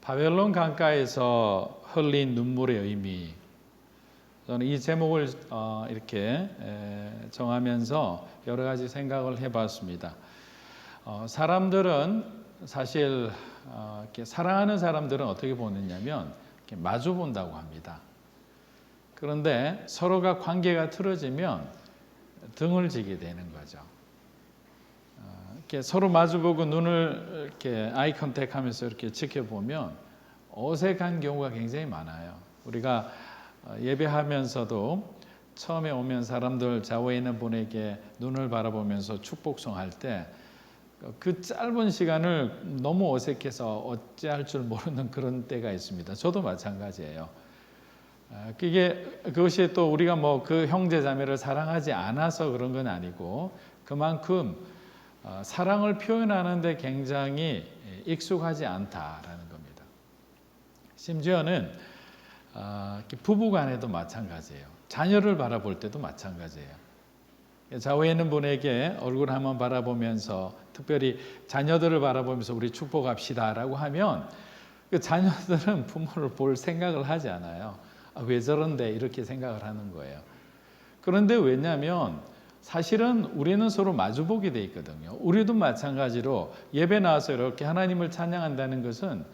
바벨론 강가에서 흘린 눈물의 의미. 저는 이 제목을 이렇게 정하면서 여러 가지 생각을 해봤습니다. 사람들은 사실 이렇게 사랑하는 사람들은 어떻게 보느냐면 이렇게 마주 본다고 합니다. 그런데 서로가 관계가 틀어지면 등을 지게 되는 거죠. 이렇게 서로 마주보고 눈을 이렇게 아이 컨택하면서 이렇게 지켜보면 어색한 경우가 굉장히 많아요. 우리가 예배하면서도 처음에 오면 사람들 좌우에 있는 분에게 눈을 바라보면서 축복송할 때 그 짧은 시간을 너무 어색해서 어찌할 줄 모르는 그런 때가 있습니다. 저도 마찬가지예요. 그것이 또 우리가 뭐 그 형제 자매를 사랑하지 않아서 그런 건 아니고 그만큼 사랑을 표현하는데 굉장히 익숙하지 않다라는 겁니다. 심지어는 부부간에도 마찬가지예요. 자녀를 바라볼 때도 마찬가지예요. 좌우에 있는 분에게 얼굴 한번 바라보면서 특별히 자녀들을 바라보면서 우리 축복합시다라고 하면 그 자녀들은 부모를 볼 생각을 하지 않아요. 왜 저런데 이렇게 생각을 하는 거예요. 그런데 왜냐하면 사실은 우리는 서로 마주보게 돼 있거든요. 우리도 마찬가지로 예배 나와서 이렇게 하나님을 찬양한다는 것은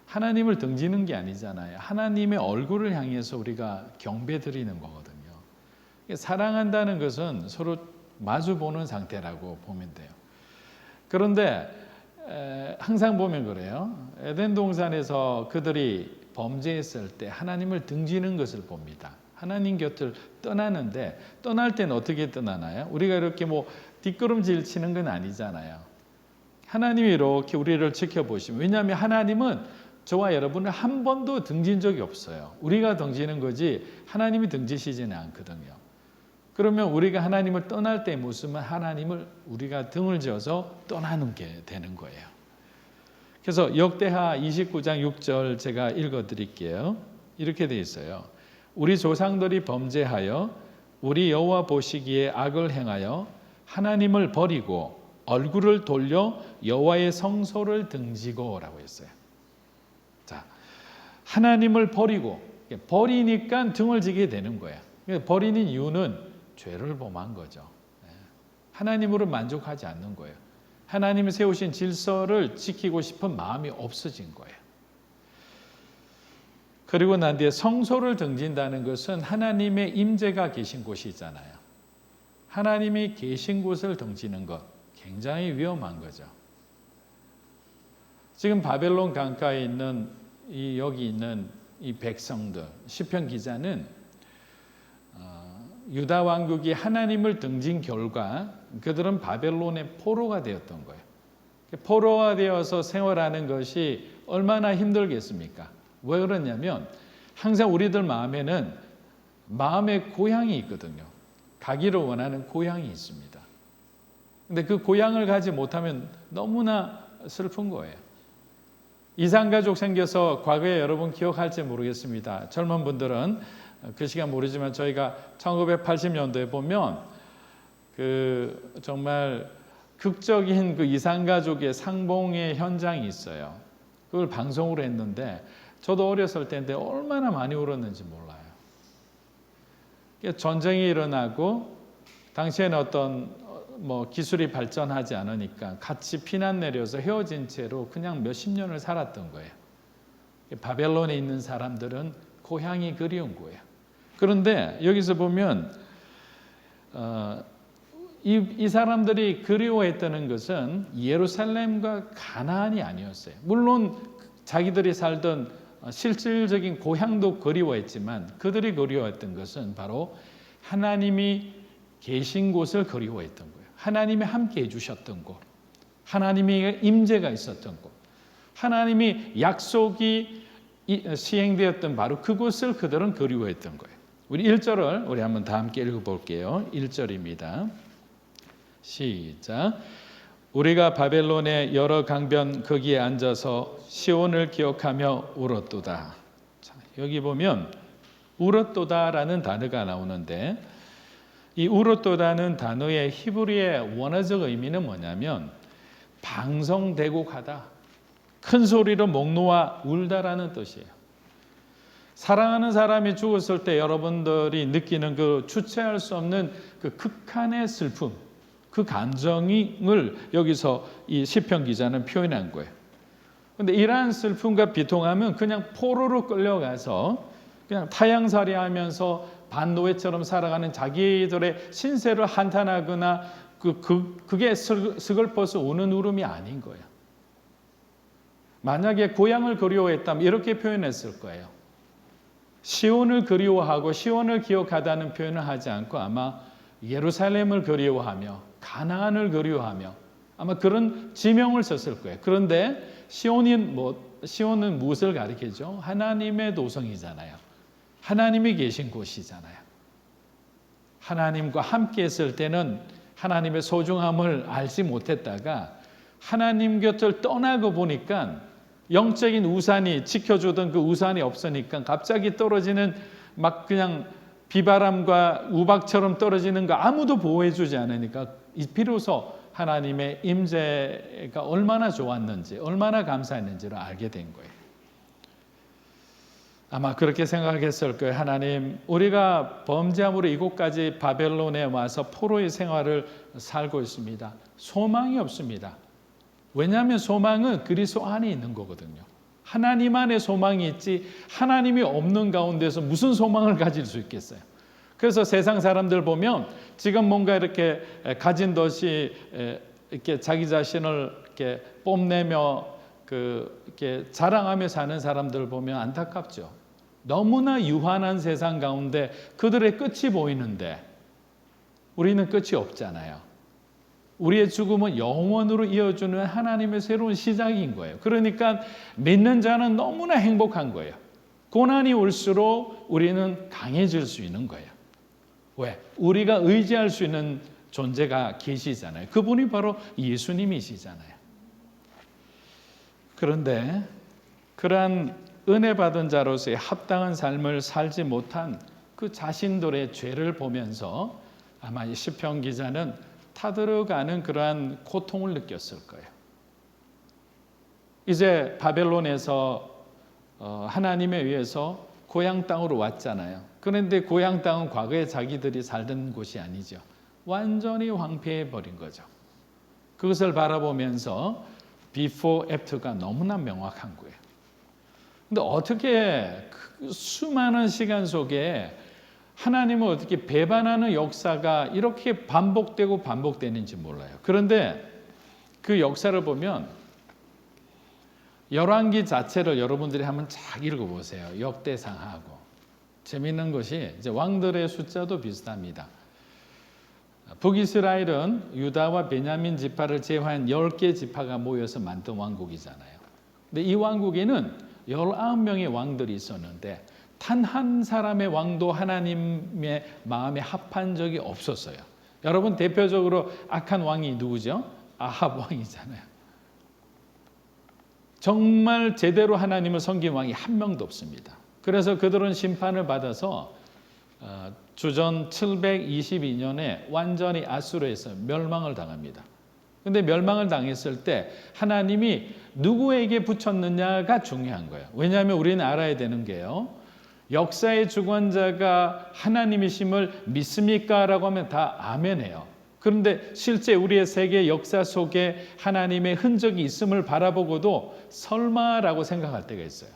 하나님을 등지는 게 아니잖아요. 하나님의 얼굴을 향해서 우리가 경배 드리는 거거든요. 사랑한다는 것은 서로 마주보는 상태라고 보면 돼요. 그런데 항상 보면 그래요. 에덴 동산에서 그들이 범죄했을 때 하나님을 등지는 것을 봅니다. 하나님 곁을 떠나는데 떠날 때는 어떻게 떠나나요? 우리가 이렇게 뭐 뒷걸음질 치는 건 아니잖아요. 하나님이 이렇게 우리를 지켜보시면, 왜냐하면 하나님은 저와 여러분을 한 번도 등진 적이 없어요. 우리가 등지는 거지 하나님이 등지시지는 않거든요. 그러면 우리가 하나님을 떠날 때 무슨 하나님을 우리가 등을 지어서 떠나는 게 되는 거예요. 그래서 역대하 29장 6절 제가 읽어드릴게요. 이렇게 돼 있어요. 우리 조상들이 범죄하여 우리 여호와 보시기에 악을 행하여 하나님을 버리고 얼굴을 돌려 여호와의 성소를 등지고라고 했어요. 자, 하나님을 버리니까 등을 지게 되는 거예요. 버리는 이유는 죄를 범한 거죠. 하나님으로 만족하지 않는 거예요. 하나님이 세우신 질서를 지키고 싶은 마음이 없어진 거예요. 그리고 난 뒤에 성소를 등진다는 것은 하나님의 임재가 계신 곳이잖아요. 하나님이 계신 곳을 등지는 것, 굉장히 위험한 거죠. 지금 바벨론 강가에 있는 여기 있는 이 백성들, 시편 기자는 유다 왕국이 하나님을 등진 결과 그들은 바벨론의 포로가 되었던 거예요. 포로가 되어서 생활하는 것이 얼마나 힘들겠습니까? 왜 그러냐면 항상 우리들 마음에는 마음의 고향이 있거든요. 가기를 원하는 고향이 있습니다. 근데 그 고향을 가지 못하면 너무나 슬픈 거예요. 이산가족 생겨서 과거에 여러분 기억할지 모르겠습니다. 젊은 분들은 그 시간 모르지만 저희가 1980년도에 보면 그 정말 극적인 그 이산가족의 상봉의 현장이 있어요. 그걸 방송으로 했는데 저도 어렸을 때인데 얼마나 많이 울었는지 몰라요. 전쟁이 일어나고 당시에는 어떤 기술이 발전하지 않으니까 같이 피난 내려서 헤어진 채로 그냥 몇십 년을 살았던 거예요. 바벨론에 있는 사람들은 고향이 그리운 거예요. 그런데 여기서 보면 이 사람들이 그리워했다는 것은 예루살렘과 가나안이 아니었어요. 물론 자기들이 살던 실질적인 고향도 그리워했지만 그들이 그리워했던 것은 바로 하나님이 계신 곳을 그리워했던 거예요. 하나님이 함께 해주셨던 곳, 하나님의 임재가 있었던 곳, 하나님이 약속이 시행되었던 바로 그곳을 그들은 그리워했던 거예요. 우리 1절을 우리 한번 다 함께 읽어볼게요. 1절입니다. 시작. 우리가 바벨론의 여러 강변 거기에 앉아서 시온을 기억하며 울었도다. 자, 여기 보면 울었도다라는 단어가 나오는데 이 울었도다는 단어의 히브리의 원어적 의미는 뭐냐면 방송대곡하다, 큰 소리로 목 놓아 울다라는 뜻이에요. 사랑하는 사람이 죽었을 때 여러분들이 느끼는 그 주체할 수 없는 그 극한의 슬픔, 그 감정을 여기서 이 시편 기자는 표현한 거예요. 그런데 이러한 슬픔과 비통함은 그냥 포로로 끌려가서 그냥 타향살이 하면서 반노예처럼 살아가는 자기들의 신세를 한탄하거나 그게 스글퍼서 우는 울음이 아닌 거예요. 만약에 고향을 그리워했다면 이렇게 표현했을 거예요. 시온을 그리워하고 시온을 기억하다는 표현을 하지 않고 아마 예루살렘을 그리워하며 가나안을 그리워하며 아마 그런 지명을 썼을 거예요. 그런데 시온은 무엇을 가리키죠? 하나님의 도성이잖아요. 하나님이 계신 곳이잖아요. 하나님과 함께 했을 때는 하나님의 소중함을 알지 못했다가 하나님 곁을 떠나고 보니까 영적인 우산이 지켜주던 그 우산이 없으니까 갑자기 떨어지는 막 그냥 비바람과 우박처럼 떨어지는 거 아무도 보호해주지 않으니까 비로소 하나님의 임재가 얼마나 좋았는지 얼마나 감사했는지를 알게 된 거예요. 아마 그렇게 생각했을 거예요. 하나님, 우리가 범죄함으로 이곳까지 바벨론에 와서 포로의 생활을 살고 있습니다. 소망이 없습니다. 왜냐하면 소망은 그리스도 안에 있는 거거든요. 하나님 안에 소망이 있지 하나님이 없는 가운데서 무슨 소망을 가질 수 있겠어요. 그래서 세상 사람들 보면 지금 뭔가 이렇게 가진 듯이 이렇게 자기 자신을 이렇게 뽐내며 이렇게 자랑하며 사는 사람들 보면 안타깝죠. 너무나 유한한 세상 가운데 그들의 끝이 보이는데 우리는 끝이 없잖아요. 우리의 죽음은 영원으로 이어주는 하나님의 새로운 시작인 거예요. 그러니까 믿는 자는 너무나 행복한 거예요. 고난이 올수록 우리는 강해질 수 있는 거예요. 왜? 우리가 의지할 수 있는 존재가 계시잖아요. 그분이 바로 예수님이시잖아요. 그런데 그러한 은혜 받은 자로서의 합당한 삶을 살지 못한 그 자신들의 죄를 보면서 아마 이 시편 기자는 타들어가는 그러한 고통을 느꼈을 거예요. 이제 바벨론에서 하나님에 의해서 고향 땅으로 왔잖아요. 그런데 고향 땅은 과거에 자기들이 살던 곳이 아니죠. 완전히 황폐해 버린 거죠. 그것을 바라보면서 before, after가 너무나 명확한 거예요. 근데 어떻게 그 수많은 시간 속에 하나님을 어떻게 배반하는 역사가 이렇게 반복되고 반복되는지 몰라요. 그런데 그 역사를 보면 열왕기 자체를 여러분들이 한번 쫙 읽어보세요. 역대상하고. 재미있는 것이 이제 왕들의 숫자도 비슷합니다. 북이스라엘은 유다와 베냐민 지파를 제외한 10개 지파가 모여서 만든 왕국이잖아요. 근데 이 왕국에는 19명의 왕들이 있었는데 단 한 사람의 왕도 하나님의 마음에 합한 적이 없었어요. 여러분 대표적으로 악한 왕이 누구죠? 아합 왕이잖아요. 정말 제대로 하나님을 섬긴 왕이 한 명도 없습니다. 그래서 그들은 심판을 받아서 주전 722년에 완전히 아수르에서 멸망을 당합니다. 그런데 멸망을 당했을 때 하나님이 누구에게 붙였느냐가 중요한 거예요. 왜냐하면 우리는 알아야 되는 게요. 역사의 주관자가 하나님이심을 믿습니까? 라고 하면 다 아멘해요. 그런데 실제 우리의 세계 역사 속에 하나님의 흔적이 있음을 바라보고도 설마라고 생각할 때가 있어요.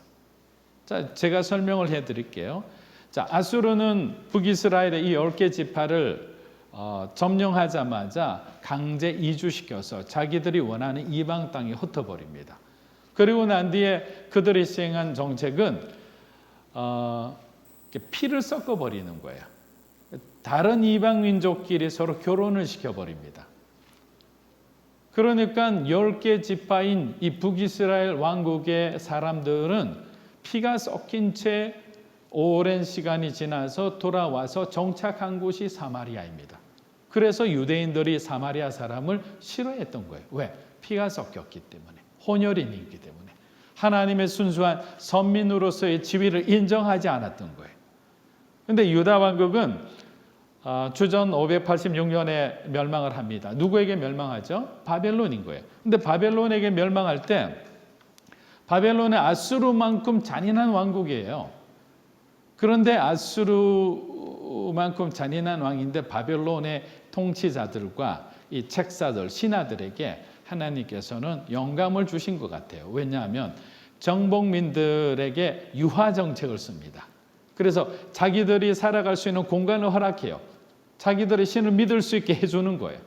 자, 제가 설명을 해드릴게요. 자, 아수르는 북이스라엘의 이 10개 지파를 점령하자마자 강제 이주시켜서 자기들이 원하는 이방 땅에 흩어버립니다. 그리고 난 뒤에 그들이 시행한 정책은 피를 섞어버리는 거예요. 다른 이방 민족끼리 서로 결혼을 시켜버립니다. 그러니까 10개 지파인 이 북이스라엘 왕국의 사람들은 피가 섞인 채 오랜 시간이 지나서 돌아와서 정착한 곳이 사마리아입니다. 그래서 유대인들이 사마리아 사람을 싫어했던 거예요. 왜? 피가 섞였기 때문에, 혼혈인이기 때문에. 하나님의 순수한 선민으로서의 지위를 인정하지 않았던 거예요. 그런데 유다 왕국은 주전 586년에 멸망을 합니다. 누구에게 멸망하죠? 바벨론인 거예요. 근데 바벨론에게 멸망할 때 바벨론의 아수르만큼 잔인한 왕국이에요. 그런데 아수르만큼 잔인한 왕인데 바벨론의 통치자들과 이 책사들, 신하들에게 하나님께서는 영감을 주신 것 같아요. 왜냐하면 정복민들에게 유화 정책을 씁니다. 그래서 자기들이 살아갈 수 있는 공간을 허락해요. 자기들의 신을 믿을 수 있게 해주는 거예요.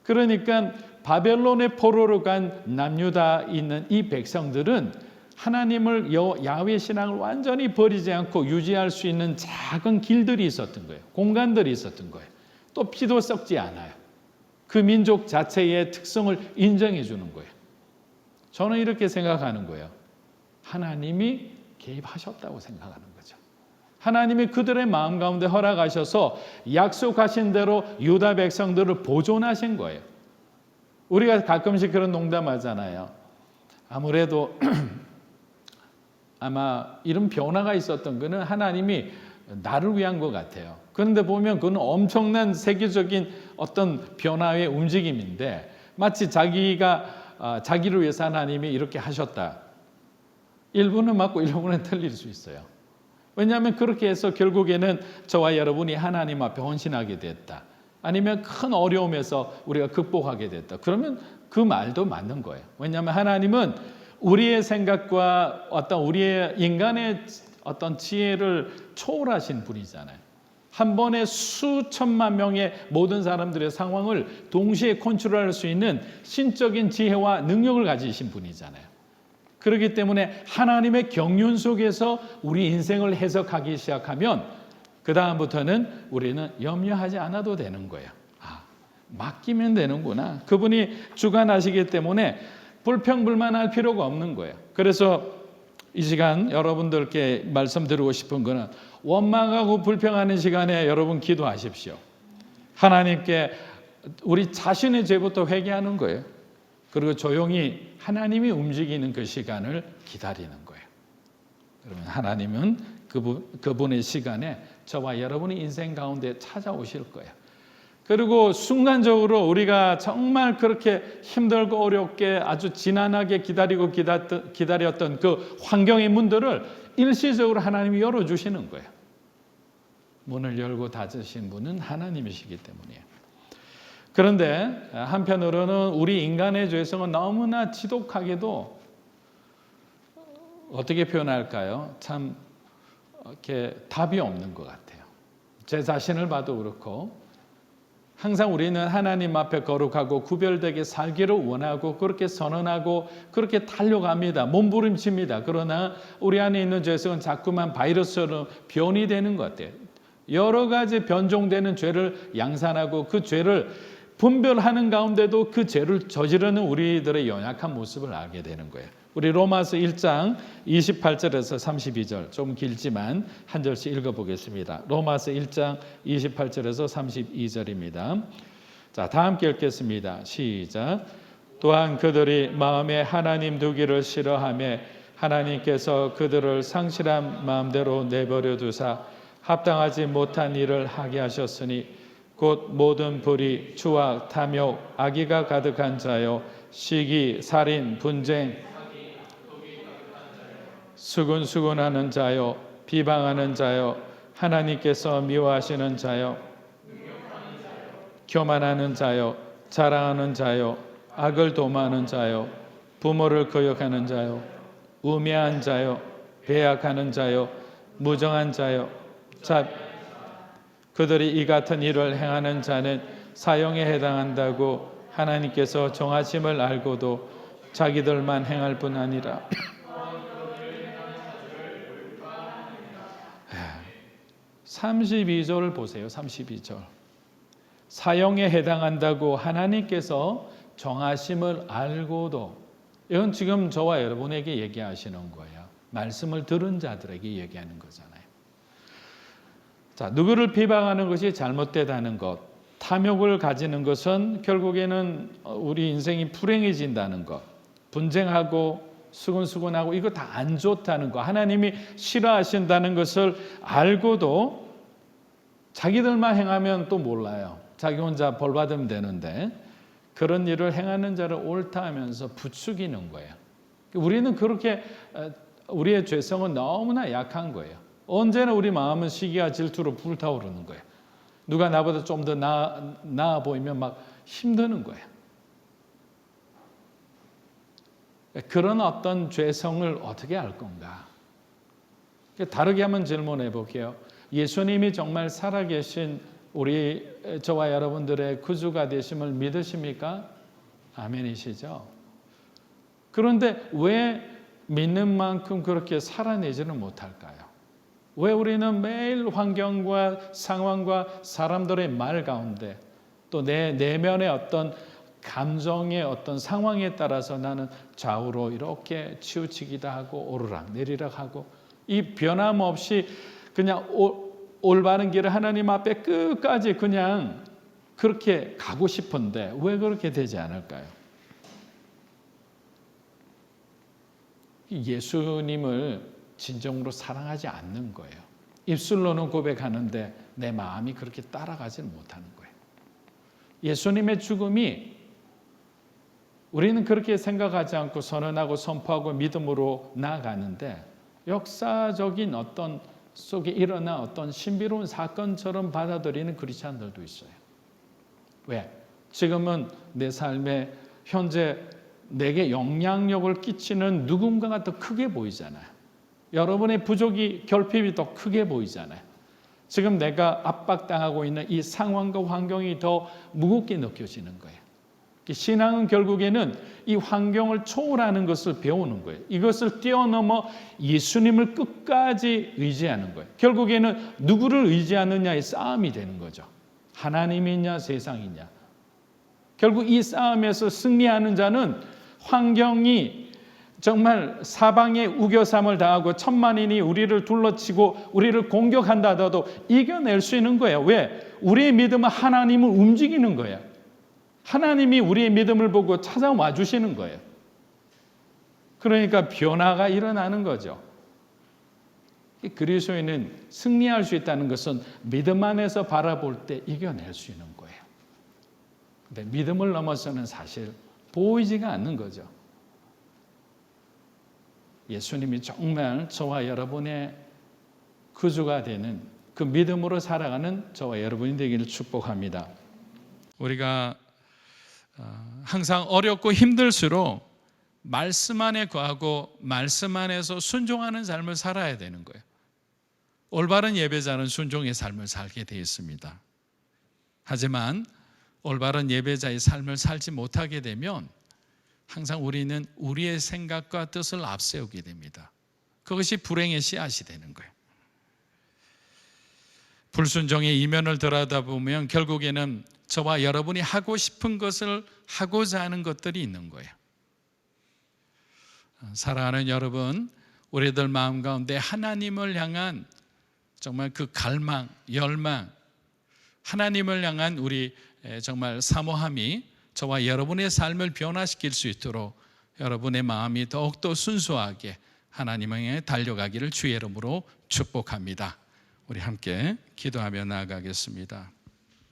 그러니까 바벨론의 포로로 간 남유다 있는 이 백성들은 하나님을 야훼 신앙을 완전히 버리지 않고 유지할 수 있는 작은 길들이 있었던 거예요. 공간들이 있었던 거예요. 또 피도 썩지 않아요. 그 민족 자체의 특성을 인정해 주는 거예요. 저는 이렇게 생각하는 거예요. 하나님이 개입하셨다고 생각하는 거죠. 하나님이 그들의 마음 가운데 허락하셔서 약속하신 대로 유다 백성들을 보존하신 거예요. 우리가 가끔씩 그런 농담하잖아요. 아무래도 아마 이런 변화가 있었던 거는 하나님이 나를 위한 것 같아요. 그런데 보면 그건 엄청난 세계적인 어떤 변화의 움직임인데 마치 자기를 위해서 하나님이 이렇게 하셨다. 일부는 맞고 일부는 틀릴 수 있어요. 왜냐하면 그렇게 해서 결국에는 저와 여러분이 하나님 앞에 헌신하게 됐다. 아니면 큰 어려움에서 우리가 극복하게 됐다. 그러면 그 말도 맞는 거예요. 왜냐하면 하나님은 우리의 생각과 어떤 우리의 인간의 어떤 지혜를 초월하신 분이잖아요. 한 번에 수천만 명의 모든 사람들의 상황을 동시에 컨트롤할 수 있는 신적인 지혜와 능력을 가지신 분이잖아요. 그렇기 때문에 하나님의 경륜 속에서 우리 인생을 해석하기 시작하면 그 다음부터는 우리는 염려하지 않아도 되는 거예요. 맡기면 되는구나. 그분이 주관하시기 때문에 불평불만할 필요가 없는 거예요. 그래서 이 시간 여러분들께 말씀드리고 싶은 거는 원망하고 불평하는 시간에 여러분 기도하십시오. 하나님께 우리 자신의 죄부터 회개하는 거예요. 그리고 조용히 하나님이 움직이는 그 시간을 기다리는 거예요. 그러면 하나님은 그분의 시간에 저와 여러분의 인생 가운데 찾아오실 거예요. 그리고 순간적으로 우리가 정말 그렇게 힘들고 어렵게 아주 지난하게 기다렸던 그 환경의 문들을 일시적으로 하나님이 열어주시는 거예요. 문을 열고 닫으신 분은 하나님이시기 때문이에요. 그런데 한편으로는 우리 인간의 죄성은 너무나 지독하게도 어떻게 표현할까요? 참 이렇게 답이 없는 것 같아요. 제 자신을 봐도 그렇고 항상 우리는 하나님 앞에 거룩하고 구별되게 살기를 원하고 그렇게 선언하고 그렇게 달려갑니다. 몸부림칩니다. 그러나 우리 안에 있는 죄성은 자꾸만 바이러스로 변이 되는 것 같아요. 여러 가지 변종되는 죄를 양산하고 그 죄를 분별하는 가운데도 그 죄를 저지르는 우리들의 연약한 모습을 알게 되는 거예요. 우리 로마서 1장 28절에서 32절 좀 길지만 한 절씩 읽어보겠습니다. 로마서 1장 28절에서 32절입니다. 자, 다 함께 읽겠습니다. 시작. 또한 그들이 마음에 하나님 두기를 싫어하며 하나님께서 그들을 상실한 마음대로 내버려 두사 합당하지 못한 일을 하게 하셨으니 곧 모든 불의, 추악, 탐욕, 악의가 가득한 자요, 시기, 살인, 분쟁, 수군수군하는 자요, 비방하는 자요, 하나님께서 미워하시는 자요, 교만하는 자요, 자랑하는 자요, 악을 도모하는 자요, 부모를 거역하는 자요, 우매한 자요, 배약하는 자요, 무정한 자요, 그들이 이 같은 일을 행하는 자는 사형에 해당한다고 하나님께서 정하심을 알고도 자기들만 행할 뿐 아니라 32절을 보세요. 32절. 사형에 해당한다고 하나님께서 정하심을 알고도, 이건 지금 저와 여러분에게 얘기하시는 거예요. 말씀을 들은 자들에게 얘기하는 거잖아요. 자, 누구를 비방하는 것이 잘못되다는 것, 탐욕을 가지는 것은 결국에는 우리 인생이 불행해진다는 것, 분쟁하고 수근수근하고 이거 다 안 좋다는 거, 하나님이 싫어하신다는 것을 알고도 자기들만 행하면 또 몰라요. 자기 혼자 벌 받으면 되는데 그런 일을 행하는 자를 옳다 하면서 부추기는 거예요. 우리는 그렇게 우리의 죄성은 너무나 약한 거예요. 언제나 우리 마음은 시기와 질투로 불타오르는 거예요. 누가 나보다 좀 더 나아 보이면 막 힘드는 거예요. 그런 어떤 죄성을 어떻게 알 건가? 다르게 한번 질문해 볼게요. 예수님이 정말 살아계신 저와 여러분들의 구주가 되심을 믿으십니까? 아멘이시죠? 그런데 왜 믿는 만큼 그렇게 살아내지는 못할까요? 왜 우리는 매일 환경과 상황과 사람들의 말 가운데 또 내 내면의 어떤 감정의 어떤 상황에 따라서 나는 좌우로 이렇게 치우치기도 하고 오르락 내리락 하고 이 변함없이 그냥 올바른 길을 하나님 앞에 끝까지 그냥 그렇게 가고 싶은데 왜 그렇게 되지 않을까요? 예수님을 진정으로 사랑하지 않는 거예요. 입술로는 고백하는데 내 마음이 그렇게 따라가지는 못하는 거예요. 예수님의 죽음이 우리는 그렇게 생각하지 않고 선언하고 선포하고 믿음으로 나아가는데 역사적인 어떤 속에 일어난 어떤 신비로운 사건처럼 받아들이는 크리스찬들도 있어요. 왜? 지금은 내 삶에 현재 내게 영향력을 끼치는 누군가가 더 크게 보이잖아요. 여러분의 부족이 결핍이 더 크게 보이잖아요. 지금 내가 압박당하고 있는 이 상황과 환경이 더 무겁게 느껴지는 거예요. 신앙은 결국에는 이 환경을 초월하는 것을 배우는 거예요. 이것을 뛰어넘어 예수님을 끝까지 의지하는 거예요. 결국에는 누구를 의지하느냐의 싸움이 되는 거죠. 하나님이냐 세상이냐. 결국 이 싸움에서 승리하는 자는 환경이 정말 사방에 우겨삼을 당하고 천만인이 우리를 둘러치고 우리를 공격한다 하더라도 이겨낼 수 있는 거예요. 왜? 우리의 믿음은 하나님을 움직이는 거예요. 하나님이 우리의 믿음을 보고 찾아와 주시는 거예요. 그러니까 변화가 일어나는 거죠. 그리스도인은 승리할 수 있다는 것은 믿음 안에서 바라볼 때 이겨낼 수 있는 거예요. 근데 믿음을 넘어서는 사실 보이지가 않는 거죠. 예수님이 정말 저와 여러분의 구주가 되는 그 믿음으로 살아가는 저와 여러분이 되기를 축복합니다. 우리가 항상 어렵고 힘들수록 말씀 안에 거하고 말씀 안에서 순종하는 삶을 살아야 되는 거예요. 올바른 예배자는 순종의 삶을 살게 되어 있습니다. 하지만 올바른 예배자의 삶을 살지 못하게 되면 항상 우리는 우리의 생각과 뜻을 앞세우게 됩니다. 그것이 불행의 씨앗이 되는 거예요. 불순종의 이면을 들여다보면 결국에는 저와 여러분이 하고 싶은 것을 하고자 하는 것들이 있는 거예요. 사랑하는 여러분, 우리들 마음 가운데 하나님을 향한 정말 그 갈망, 열망, 하나님을 향한 우리 정말 사모함이 저와 여러분의 삶을 변화시킬 수 있도록 여러분의 마음이 더욱더 순수하게 하나님을 향해 달려가기를 주의 이름으로 축복합니다. 우리 함께 기도하며 나아가겠습니다.